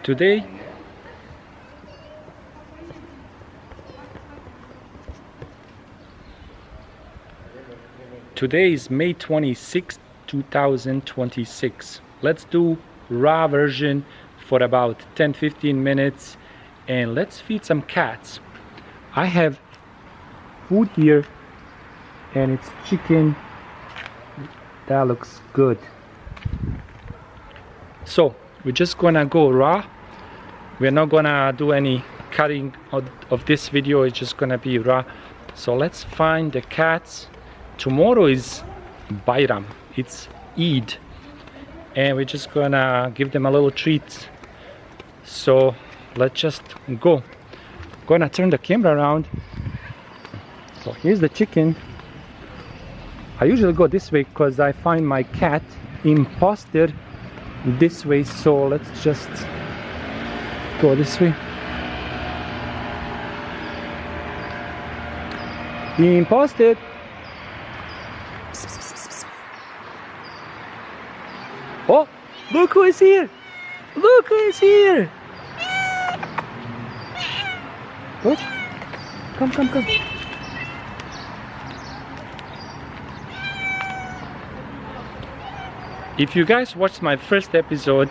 Today is May 26, 2026. Let's do raw version for about 10-15 minutes and let's feed some cats. I have food here and it's chicken. That looks good. So we're just gonna go raw. We're not gonna do any cutting of this video. It's just gonna be raw. So let's find the cats. Tomorrow is Bayram, it's Eid, and we're just gonna give them a little treat. So let's just go. Gonna turn the camera around. So here's the chicken. I usually go this way because I find my cat imposter this way, so let's just go this way. Imposter. Oh, look who is here! Look who is here! What? Come, come, come. If you guys watched my first episode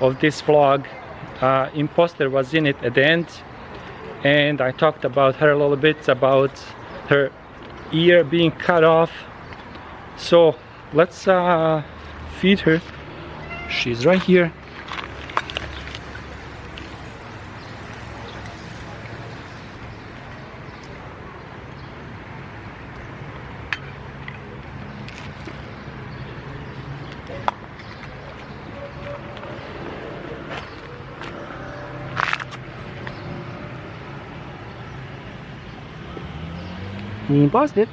of this vlog, Imposter was in it at the end, and I talked about her a little bit, about her ear being cut off. So let's feed her. She's right here. Imposter.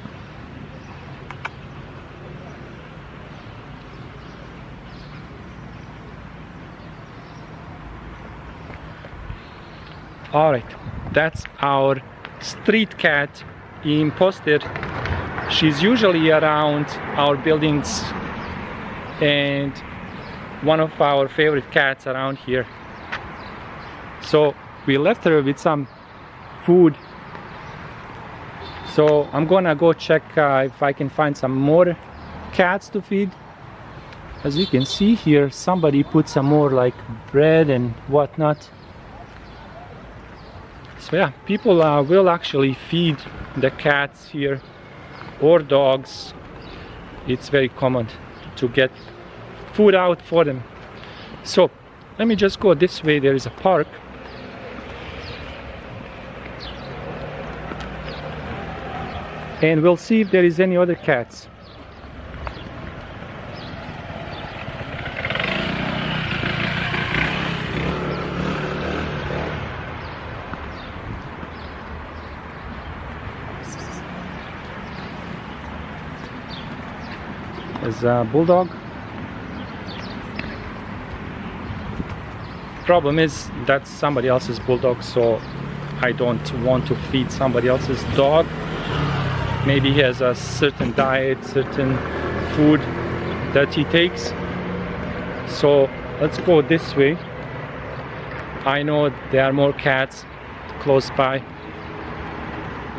Alright, that's our street cat, Imposter. She's usually around our buildings and one of our favorite cats around here. So we left her with some food. So I'm gonna go check if I can find some more cats to feed. As you can see here, somebody put some more like bread and whatnot. So yeah, people will actually feed the cats here or dogs. It's very common to get food out for them. So let me just go this way. There is a park. And we'll see if there is any other cats. There's a bulldog. Problem is that's somebody else's bulldog, so I don't want to feed somebody else's dog. Maybe he has a certain diet, certain food that he takes. So let's go this way. I know there are more cats close by.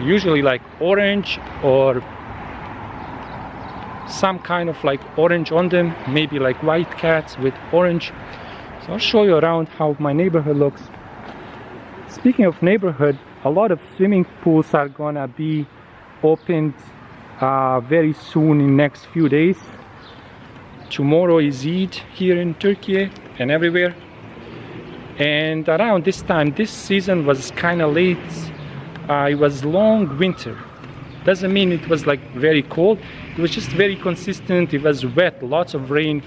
Usually like orange or some kind of like orange on them, maybe like white cats with orange. So I'll show you around how my neighborhood looks. Speaking of neighborhood, a lot of swimming pools are gonna be opened very soon in next few days. Tomorrow is Eid here in Turkey and everywhere, and around this time, this season was kind of late. It was long winter. Doesn't mean it was like very cold. It was just very consistent. It was wet. Lots of rain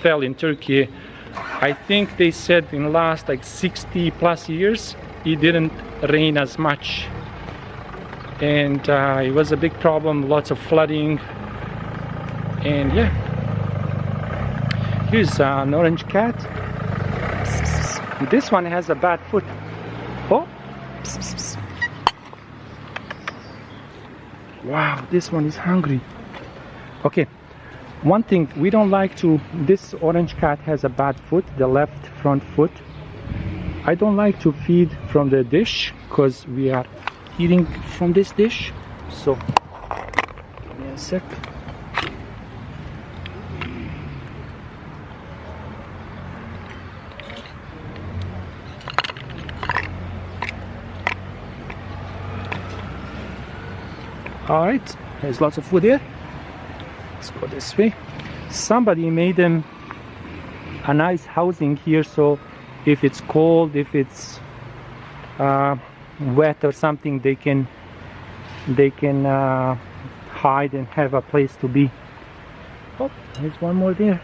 fell in Turkey. I think they said in the last like 60 plus years it didn't rain as much, and it was a big problem. Lots of flooding. And yeah, here's an orange cat. This one has a bad foot. Oh, wow, this one is hungry. Okay, one thing we don't like to, this orange cat has a bad foot, the left front foot. I don't like to feed from the dish because we are eating from this dish. So give me a sec. All right, there's lots of food here. Let's go this way. Somebody made them a nice housing here, so if it's cold, if it's wet or something, they can hide and have a place to be. Oh, there's one more there.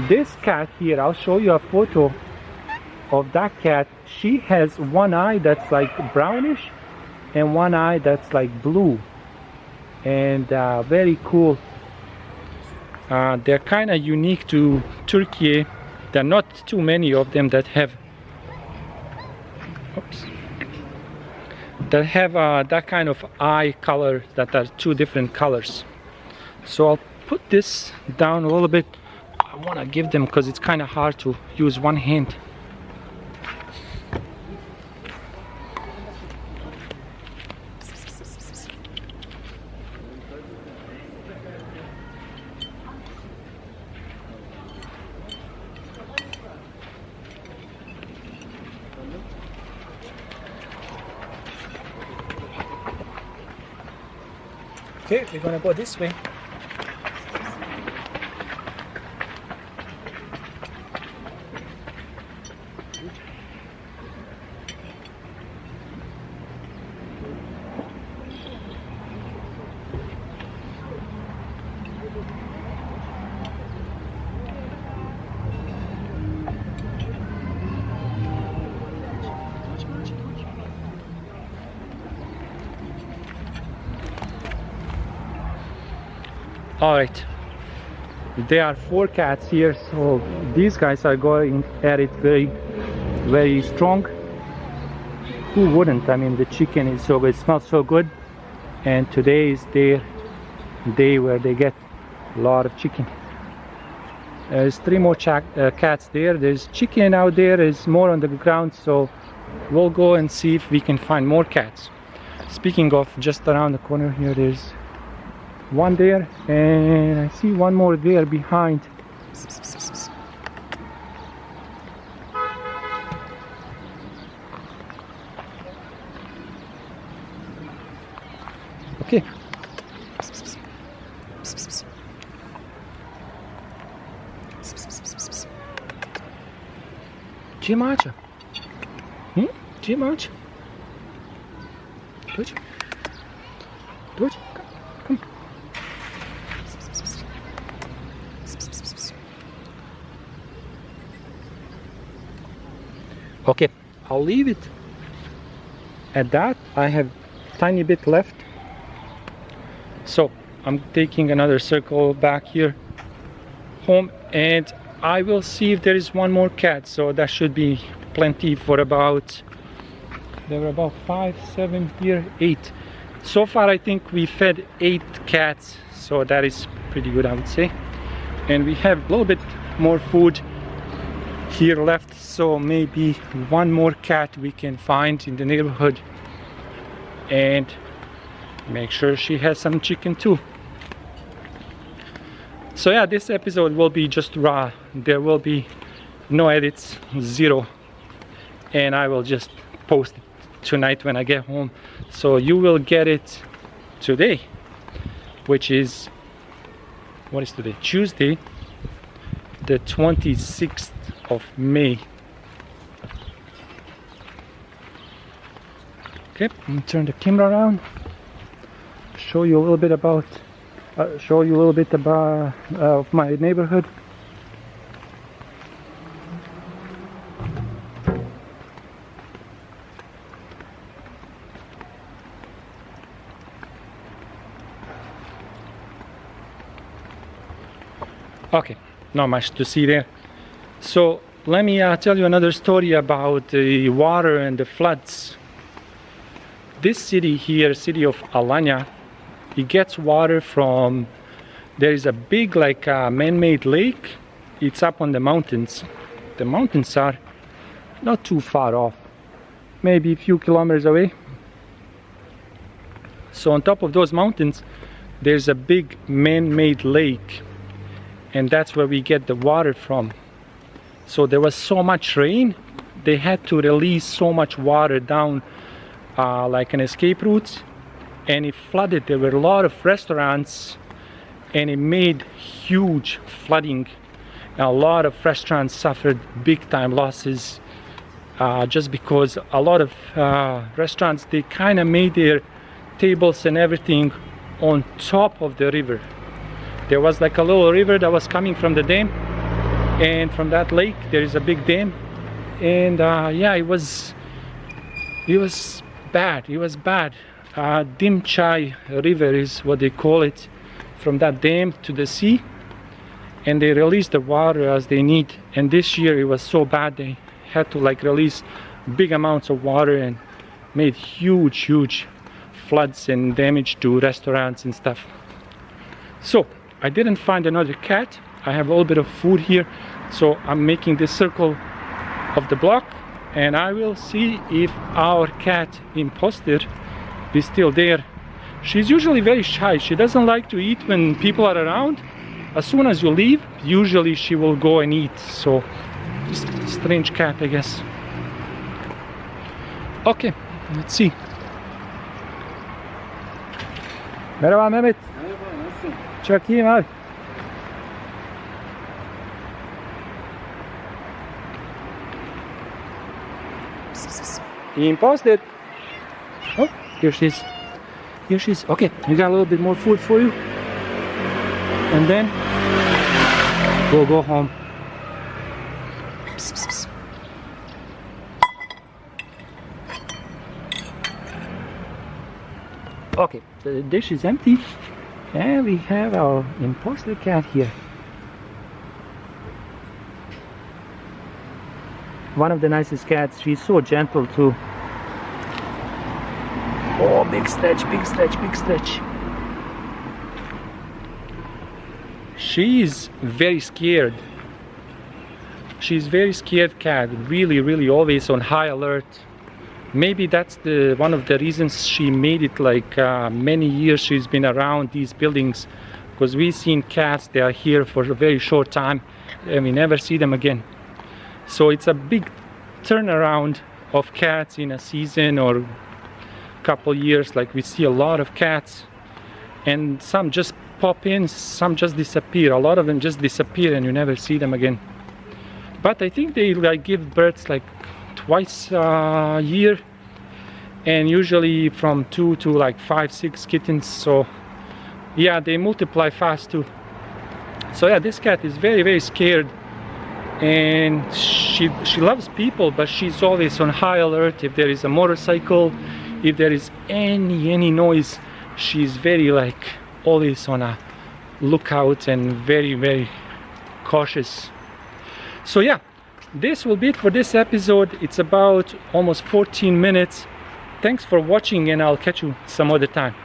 This cat here, I'll show you a photo of that cat. She has one eye that's like brownish and one eye that's like blue, and very cool. They're kind of unique to Turkey. There are not too many of them that have that kind of eye color, that are two different colors. So I'll put this down a little bit. I want to give them, because it's kind of hard to use one hand. Okay, we're gonna go this way. All right, there are 4 cats here, so these guys are going at it very, very strong. Who wouldn't? I mean, the chicken is so good, it smells so good, and today is their day where they get a lot of chicken. There's 3 more cats there. There's chicken out there, there's more on the ground, so we'll go and see if we can find more cats. Speaking of, just around the corner here, there's one there, and I see one more there behind. Okay. Ciemacia. Ciemacia. Dođi. Dođi. Come. Okay, I'll leave it at that. I have tiny bit left, so I'm taking another circle back here home, and I will see if there is one more cat. So that should be plenty for about, there were about 5, 7 here, 8 so far. I think we fed 8 cats, so that is pretty good, I would say. And we have a little bit more food here left, so maybe one more cat we can find in the neighborhood and make sure she has some chicken too. So yeah, this episode will be just raw. There will be no edits, 0, and I will just post it tonight when I get home. So you will get it today, which is, what is today? Tuesday, the 26th of May. Okay, let me turn the camera around, show you a little bit about of my neighborhood. Okay, not much to see there. So let me tell you another story about the water and the floods. This city here, city of Alanya, it gets water from, there is a big like man-made lake, it's up on the mountains. The mountains are not too far off, maybe a few kilometers away. So on top of those mountains there's a big man-made lake, and that's where we get the water from. So there was so much rain, they had to release so much water down like an escape route, and it flooded. There were a lot of restaurants and it made huge flooding. A lot of restaurants suffered big time losses just because a lot of restaurants, they kind of made their tables and everything on top of the river. There was like a little river that was coming from the dam, and from that lake there is a big dam, and yeah, it was bad. It was bad. Dim Chai River is what they call it, from that dam to the sea, and they release the water as they need. And this year it was so bad, they had to like release big amounts of water and made huge floods and damage to restaurants and stuff. So I didn't find another cat. I have a little bit of food here, so I'm making this circle of the block, and I will see if our cat Imposter is still there. She's usually very shy. She doesn't like to eat when people are around. As soon as you leave, usually she will go and eat. So just a strange cat, I guess. Okay, let's see. Merhaba Mehmet. Merhaba, nasılsın? Çok iyiyim abi. Imposter. Oh, here she is. Here she is. Okay, we got a little bit more food for you, and then we'll go home. Okay, the dish is empty, and we have our imposter cat here. One of the nicest cats. She's so gentle too. Oh, big stretch, big stretch, big stretch. She's very scared. She's very scared cat, really always on high alert. Maybe that's one of the reasons she made it like many years she's been around these buildings, because we've seen cats, they are here for a very short time and we never see them again. So it's a big turnaround of cats in a season or couple years. Like we see a lot of cats, and some just pop in, some just disappear. A lot of them just disappear and you never see them again. But I think they like give births like twice a year, and usually from 2 to like 5-6 kittens. So yeah, they multiply fast too. So yeah, this cat is very scared, and she loves people, but she's always on high alert. If there is a motorcycle, if there is any noise, she's very like always on a lookout and very cautious. So yeah, this will be it for this episode. It's about almost 14 minutes. Thanks for watching, and I'll catch you some other time.